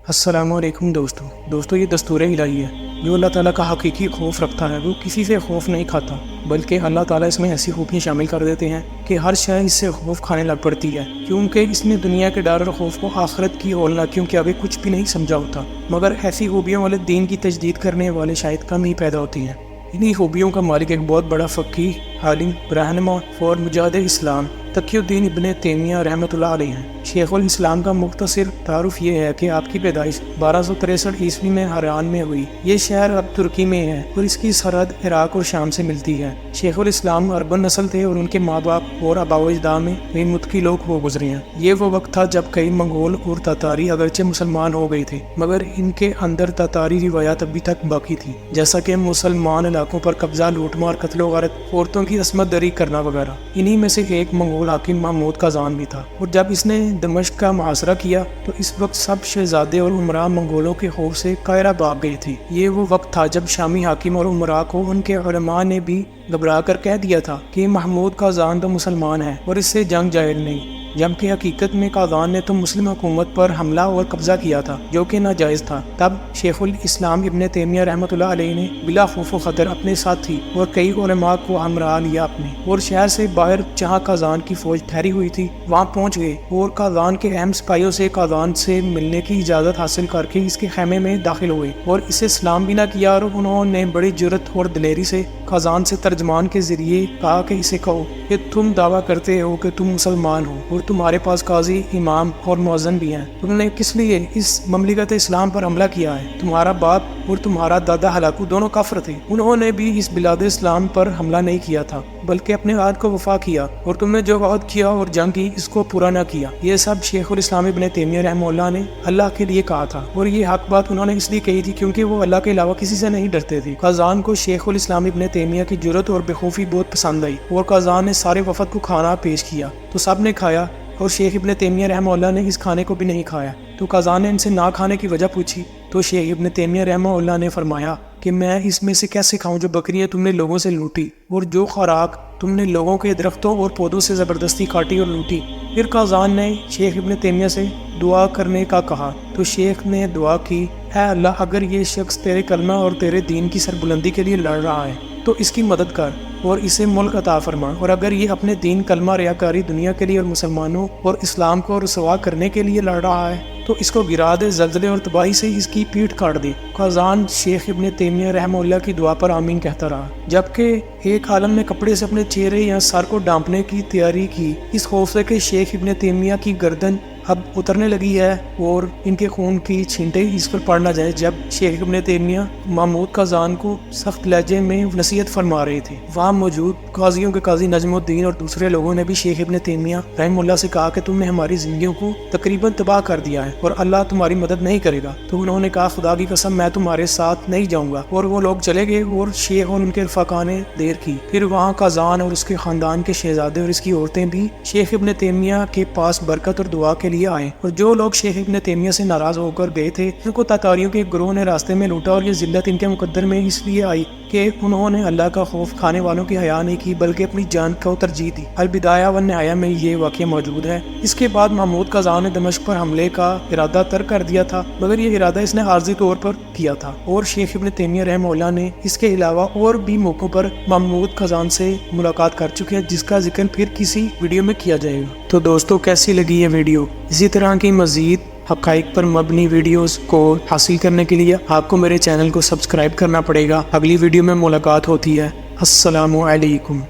السلام علیکم دوستو یہ دستور الہی ہے۔ جو اللہ تعالیٰ کا حقیقی خوف رکھتا ہے وہ کسی سے خوف نہیں کھاتا، بلکہ اللہ تعالیٰ اس میں ایسی خوبیاں شامل کر دیتے ہیں کہ ہر شے اس سے خوف کھانے لگ پڑتی ہے، کیونکہ اس نے دنیا کے ڈر اور خوف کو آخرت کی ہولناکیوں کے آگے کچھ بھی نہیں سمجھا ہوتا۔ مگر ایسی خوبیوں والے دین کی تجدید کرنے والے شاید کم ہی پیدا ہوتی ہیں۔ انہی خوبیوں کا مالک ایک بہت بڑا فقیہ، عالم، رہنما اور مجاہد اسلام تقی الدین ابن تیمیہ رحمۃ اللہ علیہ ہیں۔ شیخ الاسلام کا مختصر تعارف یہ ہے کہ آپ کی پیدائش 1263 عیسوی میں حران میں ہوئی۔ یہ شہر اب ترکی میں ہے اور اس کی سرحد عراق اور شام سے ملتی ہے۔ شیخ الاسلام اربن نسل تھے اور ان کے ماں باپ اور آباء و اجداد میں کئی متقی لوگ ہو گزرے ہیں۔ یہ وہ وقت تھا جب کئی منگول اور تاتاری اگرچہ مسلمان ہو گئے تھے، مگر ان کے اندر تاتاری روایات ابھی تک باقی تھی، جیسا کہ مسلمان علاقوں پر قبضہ، لوٹ مار، قتل و غارت، عورتوں کی عصمت دری کرنا وغیرہ۔ انہی میں سے ایک منگول حاکم محمود قازان بھی تھا، اور جب اس نے دمشق کا محاصرہ کیا تو اس وقت سب شہزادے اور عمراء منگولوں کے خوف سے قاہرہ بھاگ گئے تھے۔ یہ وہ وقت تھا جب شامی حاکم اور عمراء کو ان کے علماء نے بھی گھبرا کر کہہ دیا تھا کہ محمود قازان تو مسلمان ہے اور اس سے جنگ جائز نہیں، جبکہ حقیقت میں قازان نے تو مسلم حکومت پر حملہ اور قبضہ کیا تھا جو کہ ناجائز تھا۔ تب شیخ الاسلام ابن تیمیہ رحمۃ اللہ علیہ نے بلا خوف و خطر اپنے ساتھی اور کئی علماء کو ہمراہ لیا اپنے، اور شہر سے باہر جہاں قازان کی فوج ٹھہری ہوئی تھی وہاں پہنچ گئے اور قازان کے اہم سپاہیوں سے قازان سے ملنے کی اجازت حاصل کر کے اس کے خیمے میں داخل ہوئے اور اسے سلام بھی نہ کیا، اور انہوں نے بڑی جرت اور دلیری سے قازان سے ترجمان کے ذریعے کہا کہ اسے کہو کہ تم دعویٰ کرتے ہو کہ تم مسلمان ہو اور تمہارے پاس قاضی، امام اور مؤذن بھی ہیں، تم نے کس لیے اس مملکت اسلام پر حملہ کیا ہے؟ تمہارا باپ اور تمہارا دادا ہلاکو دونوں کافر تھے، انہوں نے بھی اس بلاد اسلام پر حملہ نہیں کیا تھا بلکہ اپنے عہد کو وفا کیا، اور تم نے جو عہد کیا اور جنگ کی اس کو پورا نہ کیا۔ یہ سب شیخ الاسلام ابن تیمیہ رحمہ اللہ نے اللہ کے لیے کہا تھا، اور یہ حق بات انہوں نے اس لیے کہی تھی کیونکہ وہ اللہ کے علاوہ کسی سے نہیں ڈرتے تھے۔ قازان کو شیخ الاسلام ابن تیمیہ کی جرت اور بےخوفی بہت پسند آئی، اور قازان نے سارے وفد کو کھانا پیش کیا تو سب نے کھایا، اور شیخ ابن تیمیہ رحمہ اللہ نے اس کھانے کو بھی نہیں کھایا۔ تو قازان نے ان سے نہ کھانے کی وجہ پوچھی تو شیخ ابن تیمیہ رحمہ اللہ نے فرمایا کہ میں اس میں سے کیسے کھاؤں جو بکریاں تم نے لوگوں سے لوٹی اور جو خوراک تم نے لوگوں کے درختوں اور پودوں سے زبردستی کاٹی اور لوٹی۔ پھر قازان نے شیخ ابن تیمیہ سے دعا کرنے کا کہا تو شیخ نے دعا کی، اے اللہ، اگر یہ شخص تیرے کلمہ اور تیرے دین کی سربلندی کے لیے لڑ رہا ہے تو اس کی مدد کر اور اسے ملک عطا فرما، اور اگر یہ اپنے دین، کلمہ، ریاکاری، دنیا کے لیے اور مسلمانوں اور اسلام کو رسوا کرنے کے لیے لڑ رہا ہے تو اس کو گرا دے، زلزلے اور تباہی سے اس کی پیٹھ کاٹ دے۔ قازان شیخ ابن تیمیہ رحمہ اللہ کی دعا پر آمین کہتا رہا، جبکہ ایک عالم نے کپڑے سے اپنے چہرے یا سر کو ڈانپنے کی تیاری کی، اس خوف سے کہ شیخ ابن تیمیہ کی گردن اب اترنے لگی ہے اور ان کے خون کی چھینٹیں اس پر پڑ نہ جائے۔ جب شیخ ابن تیمیہ محمود قازان کو سخت لہجے میں نصیحت فرما رہے تھے، وہاں موجود قاضیوں کے قاضی نجم الدین اور دوسرے لوگوں نے بھی شیخ ابن تیمیہ رحمہ اللہ سے کہا کہ تم نے ہماری زندگیوں کو تقریباً تباہ کر دیا ہے اور اللہ تمہاری مدد نہیں کرے گا۔ تو انہوں نے کہا، خدا کی قسم میں تمہارے ساتھ نہیں جاؤں گا، اور وہ لوگ چلے گئے اور شیخ اور ان کے رفقا نے دیر کی۔ پھر وہاں قازان اور اس کے خاندان کے شہزادے اور اس کی عورتیں بھی شیخ ابن تیمیہ کے پاس برکت اور دعا کے لیے آئے، اور جو لوگ شیخ ابن تیمیہ سے ناراض ہو کر گئے تھے ان کو تاتاریوں کے گروہ نے راستے میں لوٹا، اور یہ ذلت ان کے مقدر میں اس لیے آئی کہ انہوں نے اللہ کا خوف کھانے والوں کی حیا نہیں کی بلکہ اپنی جان کو ترجیح دی۔ البدایہ والنہایہ میں یہ واقعہ موجود ہے۔ اس کے بعد محمود قازان نے دمشق پر حملے کا ارادہ ترک کر دیا تھا، مگر یہ ارادہ اس نے عارضی طور پر کیا تھا، اور شیخ ابن تیمیہ رحمہ اللہ نے اس کے علاوہ اور بھی موقعوں پر محمود قازان سے ملاقات کر چکے ہیں، جس کا ذکر پھر کسی ویڈیو میں کیا جائے گا۔ تو دوستو، کیسی لگی یہ ویڈیو؟ اسی طرح کی مزید حقائق پر مبنی ویڈیوز کو حاصل کرنے کے لیے آپ کو میرے چینل کو سبسکرائب کرنا پڑے گا۔ اگلی ویڈیو میں ملاقات ہوتی ہے۔ السلام علیکم۔